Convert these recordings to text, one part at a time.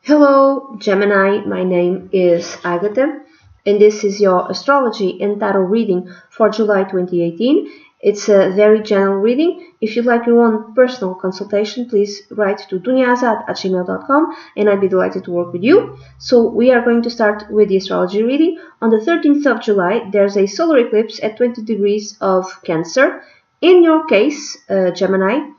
Hello, Gemini. My name is Agatha, and this is your astrology and tarot reading for July 2018. It's a very general reading. If you'd like your own personal consultation, please write to dunyazade@gmail.com, and I'd be delighted to work with you. So we are going to start with the astrology reading. On the 13th of July, there's a solar eclipse at 20 degrees of Cancer. In your case, Gemini,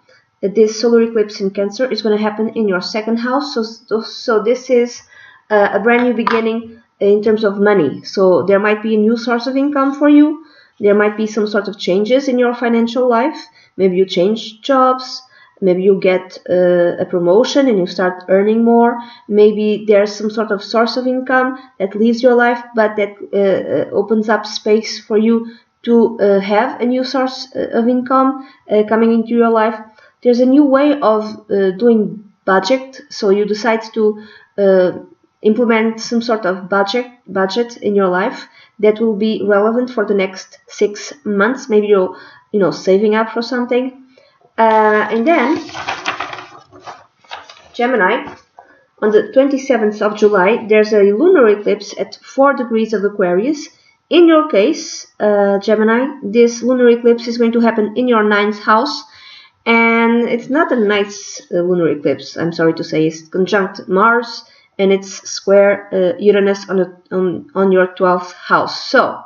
this solar eclipse in Cancer is going to happen in your second house. So this is a brand new beginning in terms of money. So there might be a new source of income for you. There might be some sort of changes in your financial life. Maybe you change jobs. Maybe you get a promotion and you start earning more. Maybe there's some sort of source of income that leaves your life, but that opens up space for you to have a new source of income coming into your life. There's a new way of doing budget, so you decide to implement some sort of budget in your life that will be relevant for the next 6 months. Maybe you're saving up for something, and then Gemini, on the 27th of July, there's a lunar eclipse at 4 degrees of Aquarius. In your case, Gemini, this lunar eclipse is going to happen in your 9th house. And it's not a nice lunar eclipse, I'm sorry to say. It's conjunct Mars and it's square Uranus on your 12th house. So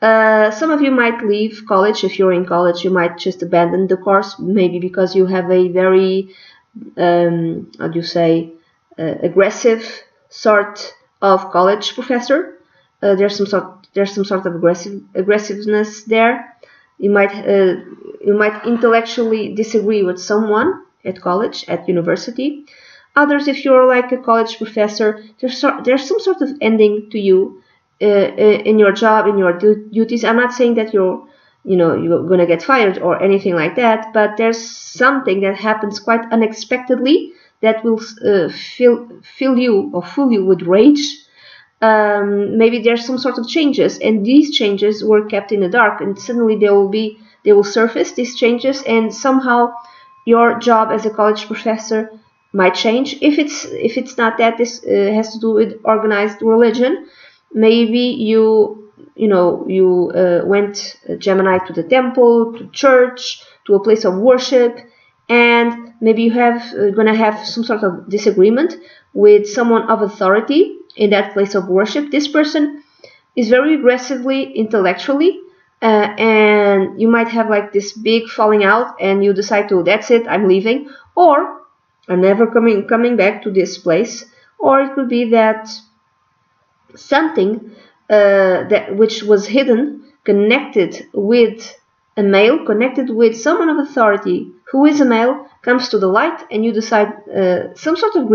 some of you might leave college. If you're in college, you might just abandon the course, maybe because you have a very aggressive sort of college professor. There's some sort of aggressiveness there. You might intellectually disagree with someone at college, at university. Others, if you're like a college professor, there's some sort of ending to you in your job, in your duties. I'm not saying that you're gonna get fired or anything like that, but there's something that happens quite unexpectedly that will fill you with rage. Maybe there's some sort of changes, and these changes were kept in the dark, and suddenly they will surface, these changes, and somehow your job as a college professor might change. If it's not that, this has to do with organized religion. Maybe you went, Gemini, to the temple, to church, to a place of worship, and maybe you gonna have some sort of disagreement with someone of authority in that place of worship. This person is very aggressively intellectually, and you might have like this big falling out, and you decide to, that's it, I'm leaving, or I'm never coming back to this place. Or it could be that something which was hidden, connected with a male, connected with someone of authority who is a male, comes to the light, and you decide some sort of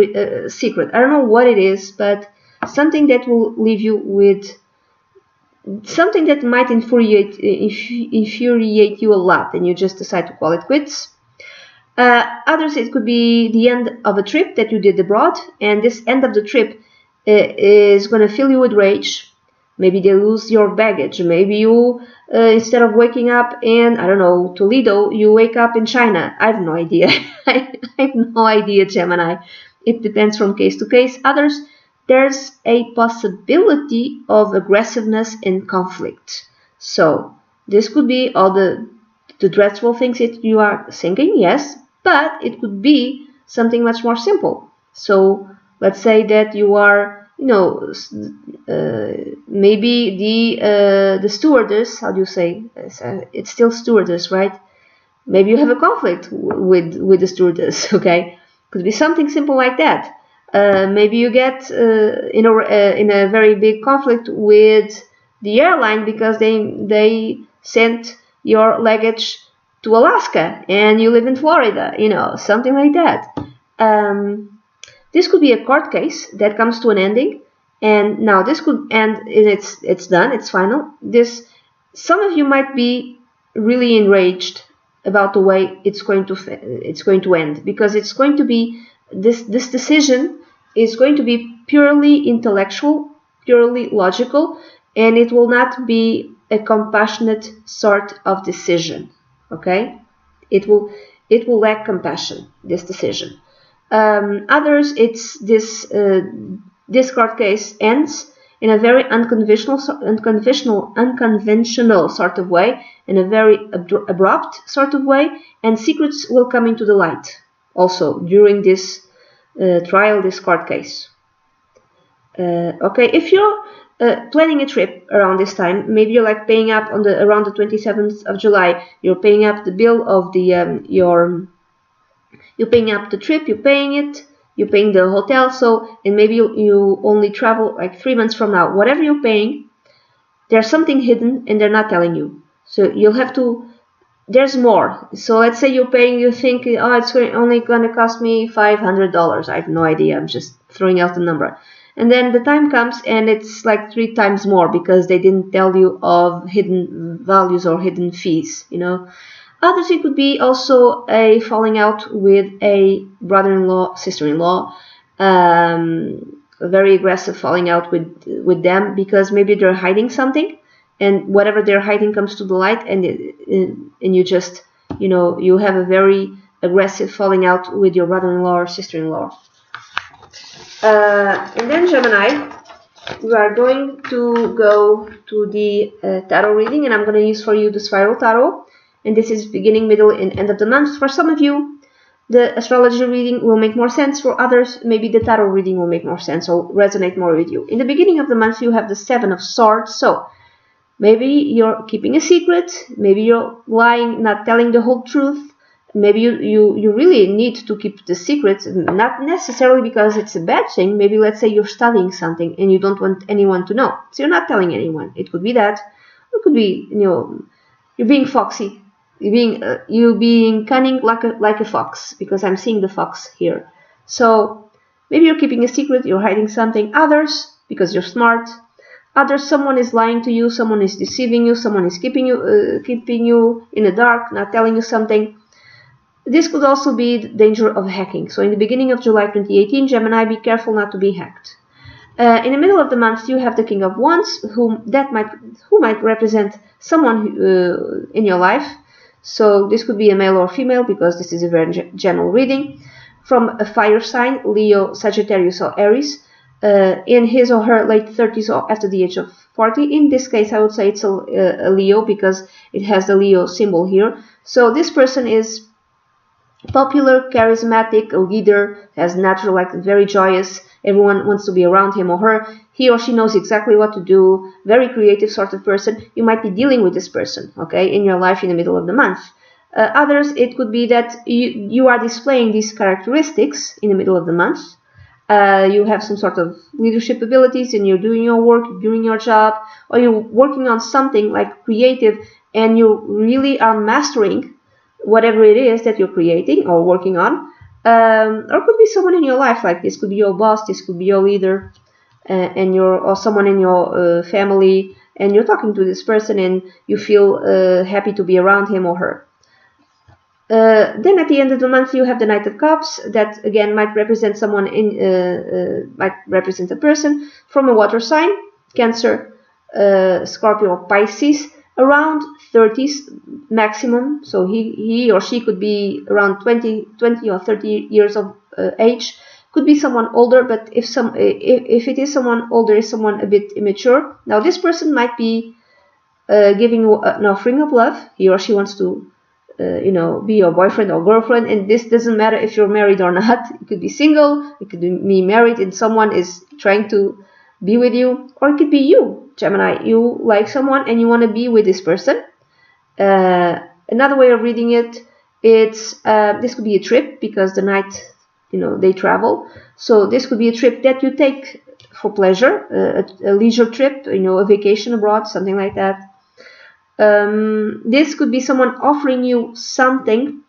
secret. I don't know what it is, but something that will leave you with something that might infuriate you a lot, and you just decide to call it quits. Others, it could be the end of a trip that you did abroad, and this end of the trip is going to fill you with rage. Maybe they lose your baggage. Maybe you, instead of waking up in, I don't know, Toledo, you wake up in China. I have no idea. I have no idea, Gemini. It depends from case to case. Others, there's a possibility of aggressiveness and conflict. So this could be all the dreadful things that you are thinking, yes, but it could be something much more simple. So let's say that you are, maybe the stewardess, how do you say? It's still stewardess, right? Maybe you have a conflict with the stewardess, okay? Could be something simple like that. Maybe you get in a very big conflict with the airline because they sent your luggage to Alaska and you live in Florida, something like that. This could be a court case that comes to an ending, and now this could end, and it's done, it's final. Some of you might be really enraged about the way it's going to end, because it's going to be this decision is going to be purely intellectual, purely logical, and it will not be a compassionate sort of decision. Okay, it will lack compassion, this decision. Others, it's this card case ends in a very unconventional sort of way, in a very abrupt sort of way, and secrets will come into the light also during this trial, this court case. Okay, if you're planning a trip around this time, maybe you're like paying up on around the 27th of July, you're paying up the bill of the you're paying up the trip, you're paying the hotel, so, and maybe you only travel like 3 months from now. Whatever you're paying, there's something hidden and they're not telling you. So you'll have to, there's more. So let's say you're paying, you think, oh, it's only going to cost me $500. I have no idea, I'm just throwing out the number. And then the time comes and it's like 3 times more because they didn't tell you of hidden values or hidden fees, you know. Others, it could be also a falling out with a brother-in-law, sister-in-law, a very aggressive falling out with them because maybe they're hiding something, and whatever they're hiding comes to the light, and you just, you know, you have a very aggressive falling out with your brother-in-law or sister-in-law. And then Gemini, we are going to go to the tarot reading, and I'm going to use for you the Spiral Tarot. And this is beginning, middle, and end of the month. For some of you, the astrology reading will make more sense. For others, maybe the tarot reading will make more sense or resonate more with you. In the beginning of the month, you have the 7 of Swords. So maybe you're keeping a secret. Maybe you're lying, not telling the whole truth. Maybe you really need to keep the secret, not necessarily because it's a bad thing. Maybe let's say you're studying something and you don't want anyone to know. So you're not telling anyone. It could be that. Or it could be, you know, you're being foxy. You being cunning like a fox, because I'm seeing the fox here. So maybe you're keeping a secret, you're hiding something. Others, because you're smart. Others, someone is lying to you, someone is deceiving you, someone is keeping you in the dark, not telling you something. This could also be the danger of hacking. So in the beginning of July 2018, Gemini, be careful not to be hacked. In the middle of the month, you have the King of Wands, who might represent someone in your life. So this could be a male or female, because this is a very general reading. From a fire sign, Leo, Sagittarius, or Aries, in his or her late 30s or after the age of 40. In this case, I would say it's a Leo, because it has the Leo symbol here. So this person is popular, charismatic, a leader, has natural, like very joyous. Everyone wants to be around him or her. He or she knows exactly what to do. Very creative sort of person. You might be dealing with this person, okay, in your life in the middle of the month. Others, it could be that you are displaying these characteristics in the middle of the month. You have some sort of leadership abilities and you're doing your work, you're doing your job, or you're working on something like creative and you really are mastering whatever it is that you're creating or working on. Or it could be someone in your life, like this could be your boss, this could be your leader, or someone in your family, and you're talking to this person and you feel happy to be around him or her. Then at the end of the month, you have the Knight of Cups, that again might represent someone might represent a person from a water sign, Cancer, Scorpio, or Pisces, around 30s maximum. So he or she could be around 20 or 30 years of age. Could be someone older, but if it is someone older, is someone a bit immature. Now this person might be giving you an offering of love. He or she wants to be your boyfriend or girlfriend, and this doesn't matter if you're married or not. You could be single, you could be married and someone is trying to be with you, or it could be you, Gemini. You like someone and you want to be with this person. Another way of reading it, it's this could be a trip, because the night, they travel. So this could be a trip that you take for pleasure, a leisure trip, a vacation abroad, something like that. This could be someone offering you something,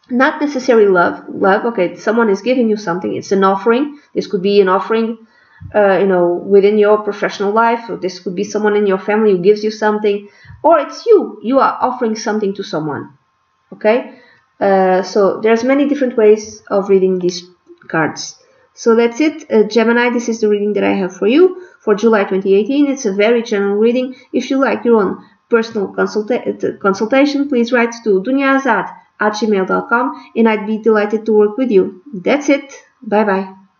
not necessarily love. Okay, someone is giving you something. It's an offering. This could be an offering, within your professional life. Or this could be someone in your family who gives you something, or it's you. You are offering something to someone. Okay, so there's many different ways of reading these cards. So that's it, Gemini. This is the reading that I have for you for July 2018. It's a very general reading. If you like your own personal consultation, please write to dunyazade at gmail.com, and I'd be delighted to work with you. That's it. Bye bye.